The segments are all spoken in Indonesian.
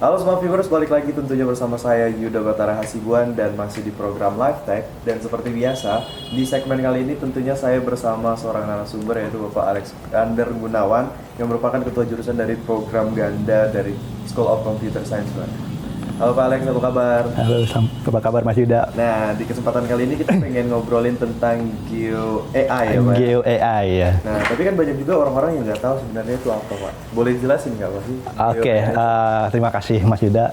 Halo semua viewers, balik lagi tentunya bersama saya Yuda Batara Hasibuan dan masih di program Live Tech. Dan seperti biasa, di segmen kali ini tentunya saya bersama seorang narasumber yaitu Bapak Alexander Gunawan yang merupakan ketua jurusan dari program ganda dari School of Computer Science. Halo Pak Alex, apa kabar? Halo, apa kabar Mas Yuda? Nah, di kesempatan kali ini kita pengen ngobrolin tentang Geo AI ya Pak? Geo AI ya. Nah, tapi kan banyak juga orang-orang yang nggak tahu sebenarnya itu apa Pak. Boleh jelasin nggak Pak sih? Oke, terima kasih Mas Yuda.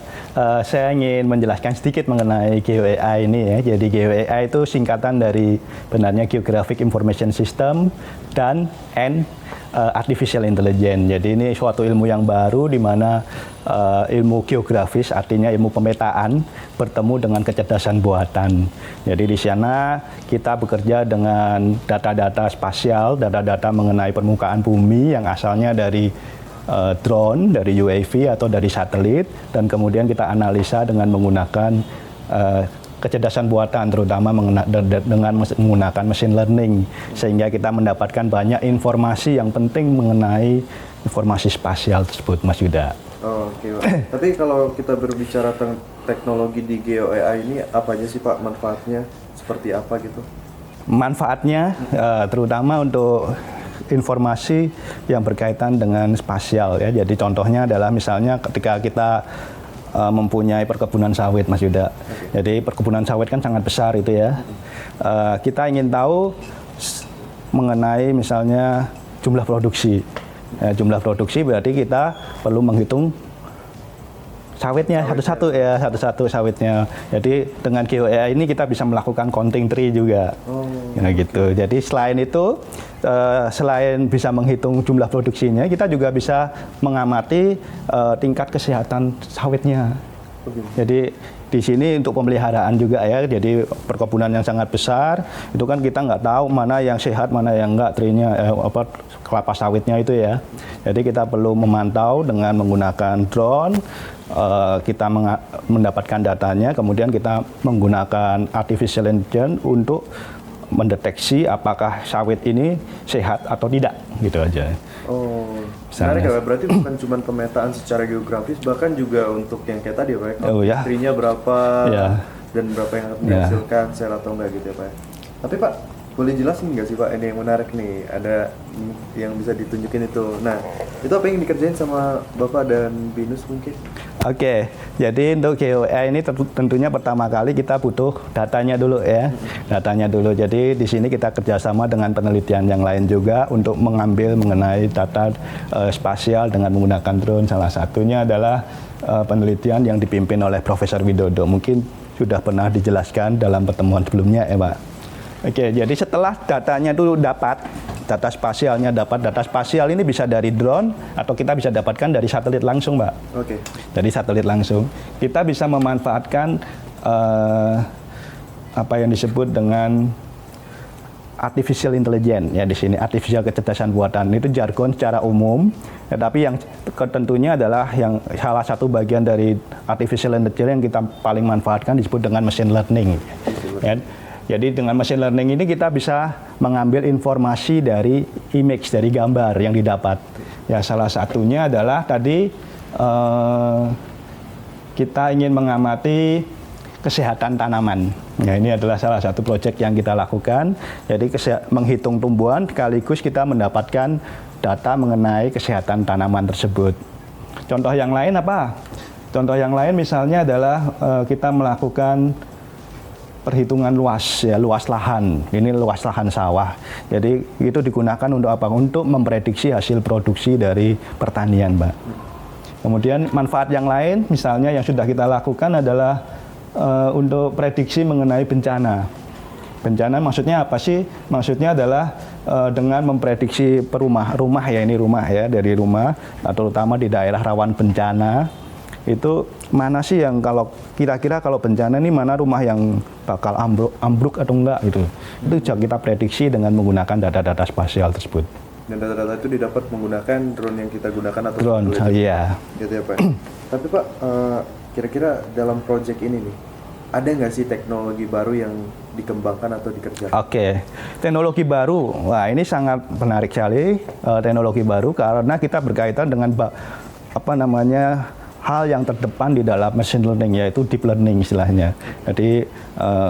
Saya ingin menjelaskan sedikit mengenai Geo AI ini ya. Jadi Geo AI itu singkatan dari benarnya Geographic Information System dan Artificial Intelligence. Jadi ini suatu ilmu yang baru di mana ilmu geografis artinya ilmu pemetaan bertemu dengan kecerdasan buatan. Jadi di sana kita bekerja dengan data-data spasial, data-data mengenai permukaan bumi yang asalnya dari drone, dari UAV atau dari satelit, dan kemudian kita analisa dengan menggunakan kecerdasan buatan, terutama dengan menggunakan machine learning, sehingga kita mendapatkan banyak informasi yang penting mengenai informasi spasial tersebut, Mas Yuda. Oh, oke Pak. Tapi kalau kita berbicara tentang teknologi di Geo AI ini, apa aja sih Pak manfaatnya? Seperti apa gitu? Manfaatnya terutama untuk informasi yang berkaitan dengan spasial ya. Jadi contohnya adalah misalnya ketika kita mempunyai perkebunan sawit, Mas Yuda. Jadi perkebunan sawit kan sangat besar itu ya. Kita ingin tahu mengenai misalnya jumlah produksi. Jumlah produksi berarti kita perlu menghitung sawitnya satu-satu ya, satu-satu sawitnya. Jadi dengan Geo AI ini kita bisa melakukan counting tree juga. Ya gitu. Jadi selain itu, selain bisa menghitung jumlah produksinya, kita juga bisa mengamati tingkat kesehatan sawitnya. Jadi di sini untuk pemeliharaan juga ya, jadi perkebunan yang sangat besar, itu kan kita nggak tahu mana yang sehat, mana yang enggak, trinya, kelapa sawitnya itu ya. Jadi kita perlu memantau dengan menggunakan drone, kita mendapatkan datanya, kemudian kita menggunakan artificial intelligence untuk mendeteksi apakah sawit ini sehat atau tidak, gitu aja. Oh, menarik ya, berarti bukan cuma pemetaan secara geografis, bahkan juga untuk yang kayak tadi ya Pak, trinya berapa dan berapa yang akan dihasilkan, sel atau enggak gitu ya Pak. Tapi Pak, boleh jelasin nggak sih Pak, ini yang menarik nih, ada yang bisa ditunjukin itu. Nah, itu apa yang dikerjain sama Bapak dan Binus mungkin? Oke, jadi untuk Geo AI ini tentunya pertama kali kita butuh datanya dulu ya, datanya dulu. Jadi di sini kita kerjasama dengan penelitian yang lain juga untuk mengambil mengenai data spasial dengan menggunakan drone. Salah satunya adalah penelitian yang dipimpin oleh Profesor Widodo. Mungkin sudah pernah dijelaskan dalam pertemuan sebelumnya ya Pak. Oke, jadi setelah datanya dulu dapat, data spasialnya dapat, data spasial ini bisa dari drone atau kita bisa dapatkan dari satelit langsung, Mbak. Oke. Dari satelit langsung, kita bisa memanfaatkan apa yang disebut dengan artificial intelligence ya di sini, artificial kecerdasan buatan itu jargon secara umum, tetapi yang tentunya adalah yang salah satu bagian dari artificial intelligence yang kita paling manfaatkan disebut dengan machine learning. Ya. Jadi dengan machine learning ini kita bisa mengambil informasi dari image, dari gambar yang didapat. Ya salah satunya adalah tadi kita ingin mengamati kesehatan tanaman. Ya ini adalah salah satu proyek yang kita lakukan. Jadi menghitung tumbuhan sekaligus kita mendapatkan data mengenai kesehatan tanaman tersebut. Contoh yang lain apa? Contoh yang lain misalnya adalah kita melakukan perhitungan luas ya, luas lahan. Ini luas lahan sawah. Jadi itu digunakan untuk apa? Untuk memprediksi hasil produksi dari pertanian, Mbak. Kemudian manfaat yang lain misalnya yang sudah kita lakukan adalah untuk prediksi mengenai bencana. Bencana maksudnya apa sih? Maksudnya adalah dengan memprediksi rumah ya, ini rumah ya, dari rumah atau terutama di daerah rawan bencana. Itu mana sih yang kalau kira-kira kalau bencana ini mana rumah yang bakal ambruk atau enggak gitu. Itu juga kita prediksi dengan menggunakan data-data spasial tersebut. Dan data-data itu didapat menggunakan drone yang kita gunakan atau drone, iya. Gitu ya Pak. Tapi Pak, kira-kira dalam proyek ini nih, ada nggak sih teknologi baru yang dikembangkan atau dikerjakan? Oke, teknologi baru, wah ini sangat menarik sekali teknologi baru karena kita berkaitan dengan apa namanya hal yang terdepan di dalam machine learning, yaitu deep learning istilahnya. Jadi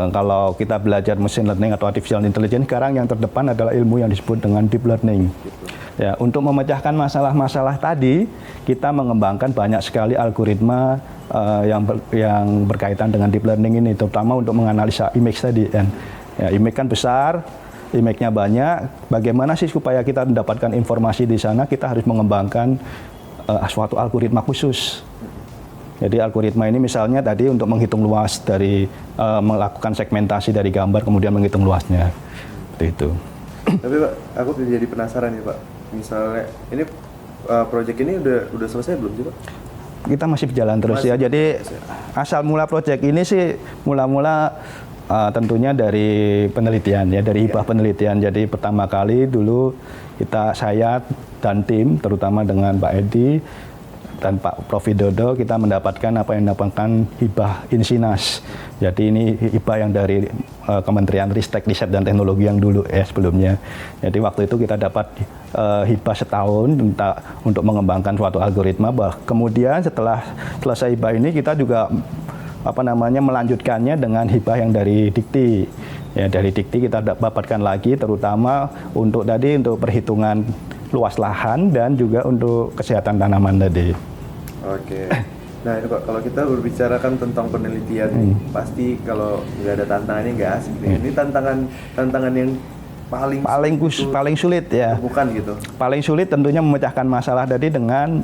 kalau kita belajar machine learning atau artificial intelligence, sekarang yang terdepan adalah ilmu yang disebut dengan deep learning. Ya, untuk memecahkan masalah-masalah tadi, kita mengembangkan banyak sekali algoritma yang berkaitan dengan deep learning ini, terutama untuk menganalisa image tadi. Ya, image kan besar, image-nya banyak. Bagaimana sih supaya kita mendapatkan informasi di sana? Kita harus mengembangkan suatu algoritma khusus. Jadi algoritma ini misalnya tadi untuk menghitung luas dari melakukan segmentasi dari gambar, kemudian menghitung luasnya. Seperti itu. Tapi Pak, aku jadi penasaran nih Pak. Misalnya ini proyek ini udah selesai belum sih Pak? Kita masih berjalan terus ya. Jadi asal mula proyek ini sih mula-mula tentunya dari penelitian ya, dari hibah penelitian. Jadi pertama kali dulu saya dan tim, terutama dengan Pak Edi dan Pak Prof. Widodo, kita mendapatkan hibah Insinas. Jadi ini hibah yang dari Kementerian Ristek, Riset dan Teknologi yang dulu sebelumnya. Jadi waktu itu kita dapat hibah setahun untuk mengembangkan suatu algoritma. Kemudian setelah selesai hibah ini kita juga melanjutkannya dengan hibah yang dari Dikti. Ya, dari Dikti kita dapatkan lagi, terutama untuk perhitungan luas lahan dan juga untuk kesehatan tanaman tadi. Oke. Nah ini Pak, kalau kita berbicarakan tentang penelitian, pasti kalau nggak ada tantangannya nggak asik nih. Ini tantangan yang paling sulit ya. Bukan gitu. Paling sulit tentunya memecahkan masalah tadi dengan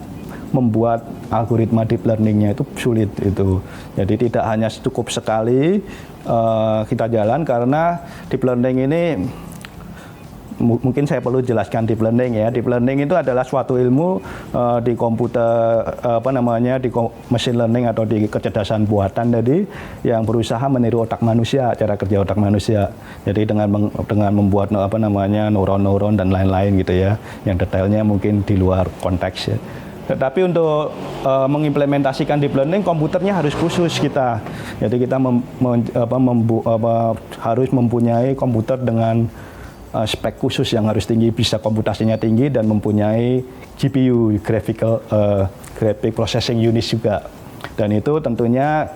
membuat algoritma deep learning-nya itu sulit itu. Jadi tidak hanya cukup sekali kita jalan, karena deep learning ini mungkin saya perlu jelaskan deep learning ya. Deep learning itu adalah suatu ilmu di komputer di machine learning atau di kecerdasan buatan tadi yang berusaha meniru otak manusia, cara kerja otak manusia. Jadi dengan membuat neuron-neuron dan lain-lain gitu ya. Yang detailnya mungkin di luar konteks ya. Tetapi untuk mengimplementasikan deep learning, komputernya harus khusus kita. Jadi kita harus mempunyai komputer dengan spek khusus yang harus tinggi, bisa komputasinya tinggi, dan mempunyai GPU, Graphic Processing Unit juga. Dan itu tentunya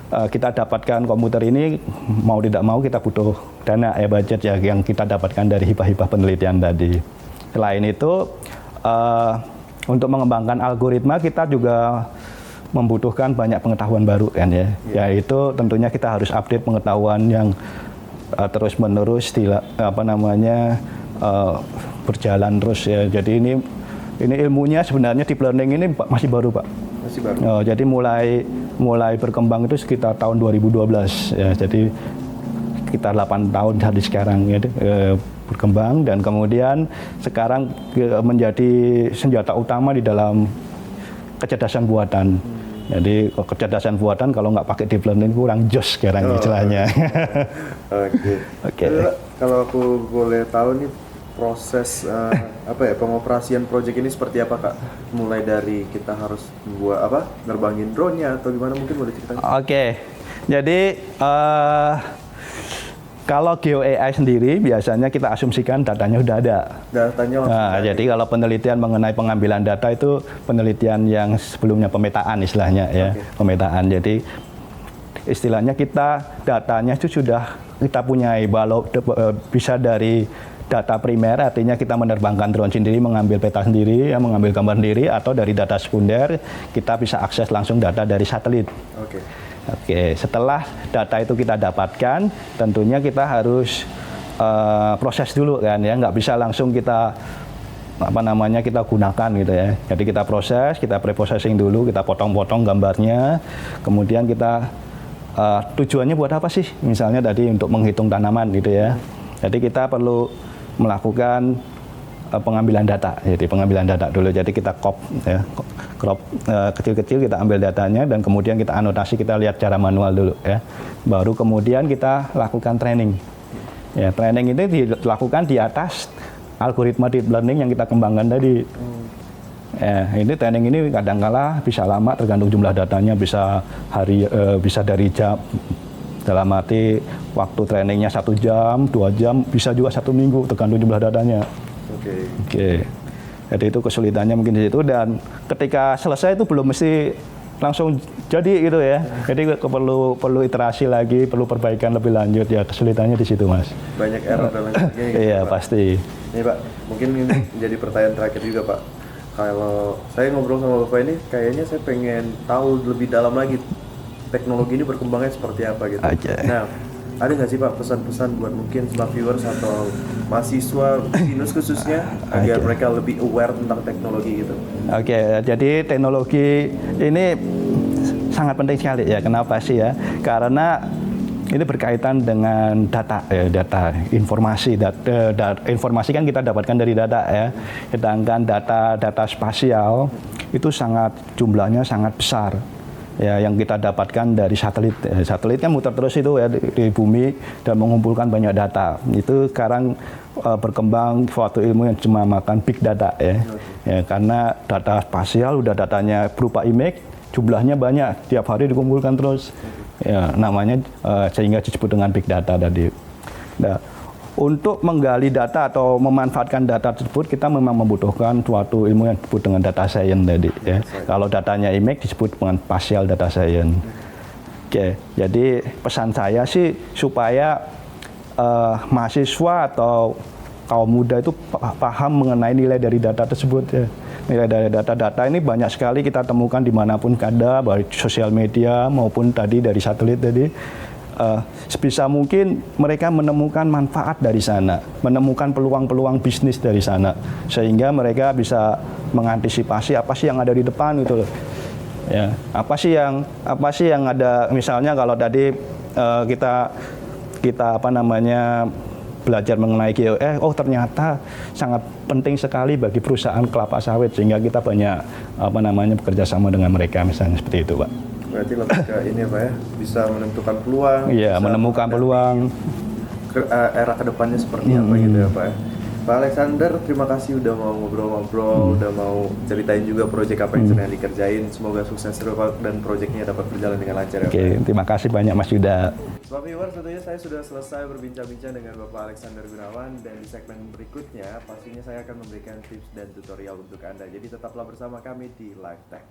kita dapatkan komputer ini, mau tidak mau kita butuh dana budget ya, yang kita dapatkan dari hibah-hibah penelitian tadi. Selain itu, untuk mengembangkan algoritma kita juga membutuhkan banyak pengetahuan baru kan ya. Yaitu tentunya kita harus update pengetahuan yang terus-menerus berjalan terus ya. Jadi ini ilmunya sebenarnya deep learning ini masih baru Pak. Masih baru. Jadi mulai berkembang itu sekitar tahun 2012 ya. Jadi sekitar 8 tahun dari sekarang ya, berkembang, dan kemudian sekarang menjadi senjata utama di dalam kecerdasan buatan. Jadi kecerdasan buatan kalau nggak pakai deep learning kurang jos sekarang istilahnya. Oke. Kalau aku boleh tahu nih proses pengoperasian proyek ini seperti apa Kak? Mulai dari kita harus nerbangin drone-nya atau gimana, mungkin boleh ceritakan? Oke. Jadi kalau Geo AI sendiri biasanya kita asumsikan datanya sudah ada. Jadi kalau penelitian mengenai pengambilan data itu penelitian yang sebelumnya pemetaan istilahnya ya, pemetaan. Jadi istilahnya datanya itu sudah kita punyai, bisa dari data primer, artinya kita menerbangkan drone sendiri, mengambil peta sendiri, mengambil gambar sendiri, atau dari data sekunder kita bisa akses langsung data dari satelit. Oke, setelah data itu kita dapatkan, tentunya kita harus proses dulu kan ya, nggak bisa langsung kita kita gunakan gitu ya. Jadi kita proses, kita pre-processing dulu, kita potong-potong gambarnya, kemudian kita tujuannya buat apa sih? Misalnya tadi untuk menghitung tanaman gitu ya. Jadi kita perlu melakukan pengambilan data. Jadi pengambilan data dulu. Jadi kita crop kecil-kecil, kita ambil datanya, dan kemudian kita anotasi, kita lihat cara manual dulu ya. Baru kemudian kita lakukan training. Ya, training itu dilakukan di atas algoritma deep learning yang kita kembangkan tadi. Ini training ini kadang-kala bisa lama, tergantung jumlah datanya, bisa bisa dari jam, dalam arti waktu trainingnya 1 jam, 2 jam, bisa juga 1 minggu, tergantung jumlah datanya. Oke. Jadi itu kesulitannya mungkin di situ, dan ketika selesai itu belum mesti langsung jadi gitu ya. Jadi perlu iterasi lagi, perlu perbaikan lebih lanjut ya, kesulitannya di situ Mas. Banyak error dan lain sebagainya. Iya Pak. pasti. Nih Pak, mungkin ini jadi pertanyaan terakhir juga Pak. Kalau saya ngobrol sama Bapak ini, kayaknya saya pengen tahu lebih dalam lagi teknologi ini berkembangnya seperti apa gitu. Nah, ada nggak sih Pak pesan-pesan buat mungkin smart viewers atau mahasiswa BINUS khususnya agar mereka lebih aware tentang teknologi gitu? Jadi teknologi ini sangat penting sekali ya. Kenapa sih ya? Karena ini berkaitan dengan data, informasi. Informasi kan kita dapatkan dari data ya. Sedangkan data spasial itu jumlahnya sangat besar. Ya, yang kita dapatkan dari satelit. Satelit kan muter terus itu ya di bumi dan mengumpulkan banyak data. Itu sekarang berkembang suatu ilmu yang dinamakan big data ya. Karena data spasial udah datanya berupa image, jumlahnya banyak, tiap hari dikumpulkan terus. Ya, namanya sehingga disebut dengan big data tadi. Nah, untuk menggali data atau memanfaatkan data tersebut, kita memang membutuhkan suatu ilmu yang disebut dengan data science tadi. Ya. Kalau datanya image disebut dengan spatial data science. Jadi pesan saya sih supaya mahasiswa atau kaum muda itu paham mengenai nilai dari data tersebut. Ya. Nilai dari data ini banyak sekali kita temukan dimanapun ada, baik sosial media maupun tadi dari satelit tadi. Sebisa mungkin mereka menemukan manfaat dari sana, menemukan peluang-peluang bisnis dari sana, sehingga mereka bisa mengantisipasi apa sih yang ada di depan gitu loh. Ya, apa sih yang ada, misalnya kalau tadi kita belajar mengenai GOE, ternyata sangat penting sekali bagi perusahaan kelapa sawit, sehingga kita banyak bekerja sama dengan mereka, misalnya seperti itu, Pak. Berarti lebih ke ini Pak ya, bisa menentukan peluang. Iya, menemukan peluang. Era kedepannya seperti apa gitu ya Pak ya. Pak Alexander, terima kasih udah mau ngobrol-ngobrol, udah mau ceritain juga proyek apa yang sedang dikerjain. Semoga sukses terus dan proyeknya dapat berjalan dengan lancar ya Pak. Terima kasih banyak Mas Yuda. Smart viewers, tentunya saya sudah selesai berbincang-bincang dengan Bapak Alexander Gunawan, dan di segmen berikutnya pastinya saya akan memberikan tips dan tutorial untuk Anda. Jadi tetaplah bersama kami di Live Tech.